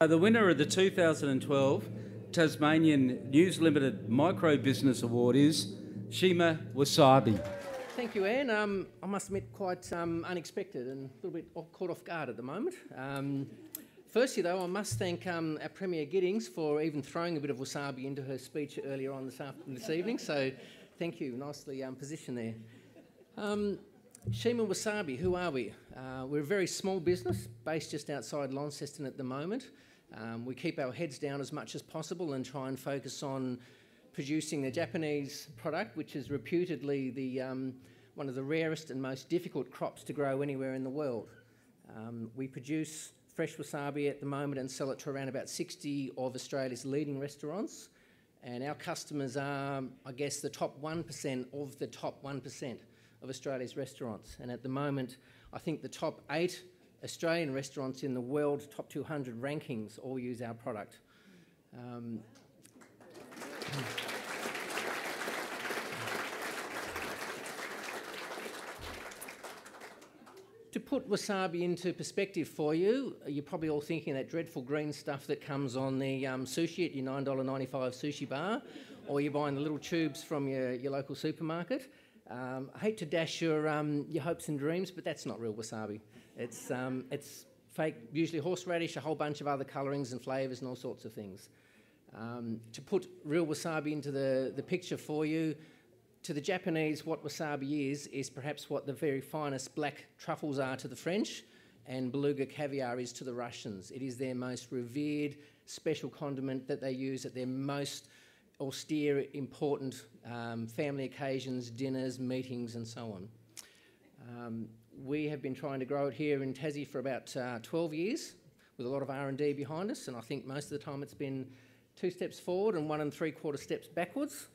The winner of the 2012 Tasmanian News Limited Micro Business Award is Shima Wasabi. Thank you, Anne. I must admit, quite unexpected and a little bit caught off guard at the moment. Firstly, though, I must thank our Premier Giddings for even throwing a bit of wasabi into her speech earlier on this evening. So, thank you. Nicely positioned there. Shima Wasabi, who are we? We're a very small business based just outside Launceston at the moment. We keep our heads down as much as possible and try and focus on producing the Japanese product, which is reputedly one of the rarest and most difficult crops to grow anywhere in the world. We produce fresh wasabi at the moment and sell it to around about 60 of Australia's leading restaurants. And our customers are, I guess, the top 1% of the top 1% of Australia's restaurants. And at the moment, I think the top 8 Australian restaurants in the world, top 200 rankings, all use our product. To put wasabi into perspective for you, you're probably all thinking of that dreadful green stuff that comes on the sushi at your $9.95 sushi bar, or you're buying the little tubes from your local supermarket. I hate to dash your hopes and dreams, but that's not real wasabi. It's fake, usually horseradish, a whole bunch of other colourings and flavours and all sorts of things. To put real wasabi into the picture for you, to the Japanese, what wasabi is perhaps what the very finest black truffles are to the French and beluga caviar is to the Russians. It is their most revered special condiment that they use at their most austere, important family occasions, dinners, meetings and so on. We have been trying to grow it here in Tassie for about 12 years with a lot of R&D behind us, and I think most of the time it's been 2 steps forward and 1 3/4 steps backwards.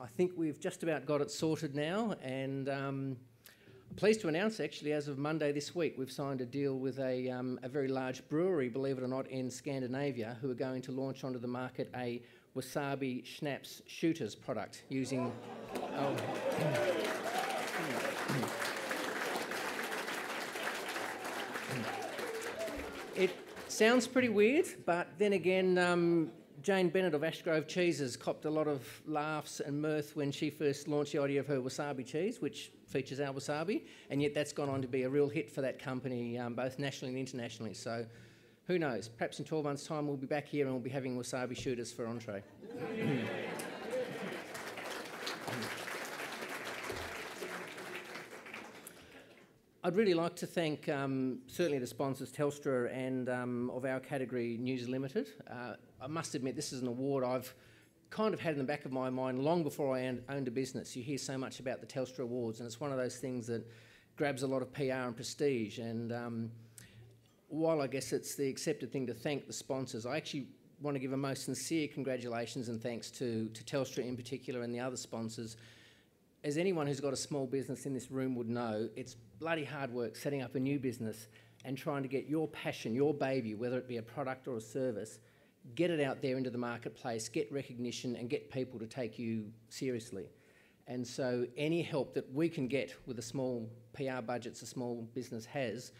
I think we've just about got it sorted now, and I'm pleased to announce actually as of Monday this week we've signed a deal with a very large brewery, believe it or not, in Scandinavia, who are going to launch onto the market a Wasabi Shooters product using... It sounds pretty weird, but then again, Jane Bennett of Ashgrove Cheeses copped a lot of laughs and mirth when she first launched the idea of her wasabi cheese, which features our wasabi, and yet that's gone on to be a real hit for that company, both nationally and internationally. So who knows, perhaps in 12 months' time we'll be back here and we'll be having Wasabi Shooters for entree. I'd really like to thank certainly the sponsors Telstra and of our category News Limited. I must admit this is an award I've kind of had in the back of my mind long before I owned a business. You hear so much about the Telstra Awards and it's one of those things that grabs a lot of PR and prestige, and while I guess it's the accepted thing to thank the sponsors, I actually want to give a most sincere congratulations and thanks to Telstra in particular and the other sponsors. As anyone who's got a small business in this room would know, it's bloody hard work setting up a new business and trying to get your passion, your baby, whether it be a product or a service, get it out there into the marketplace, get recognition and get people to take you seriously. And so any help that we can get with the small PR budgets a small business has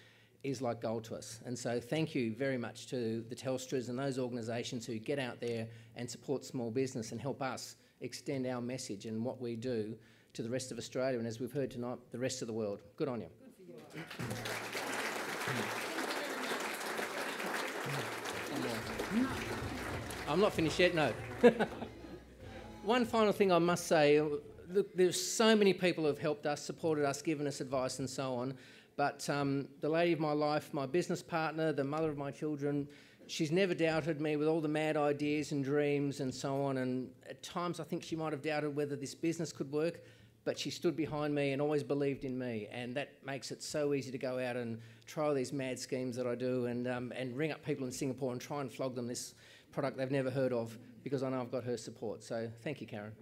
is like gold to us. And so thank you very much to the Telstras and those organisations who get out there and support small business and help us extend our message and what we do to the rest of Australia, and as we've heard tonight, the rest of the world. Good on you. Good for you. I'm not finished yet, no. One final thing I must say, look, there's so many people who have helped us, supported us, given us advice and so on, but the lady of my life, my business partner, the mother of my children, she's never doubted me with all the mad ideas and dreams and so on, and at times I think she might have doubted whether this business could work, but she stood behind me and always believed in me, and that makes it so easy to go out and try all these mad schemes that I do and ring up people in Singapore and try and flog them this product they've never heard of, because I know I've got her support. So thank you, Karen.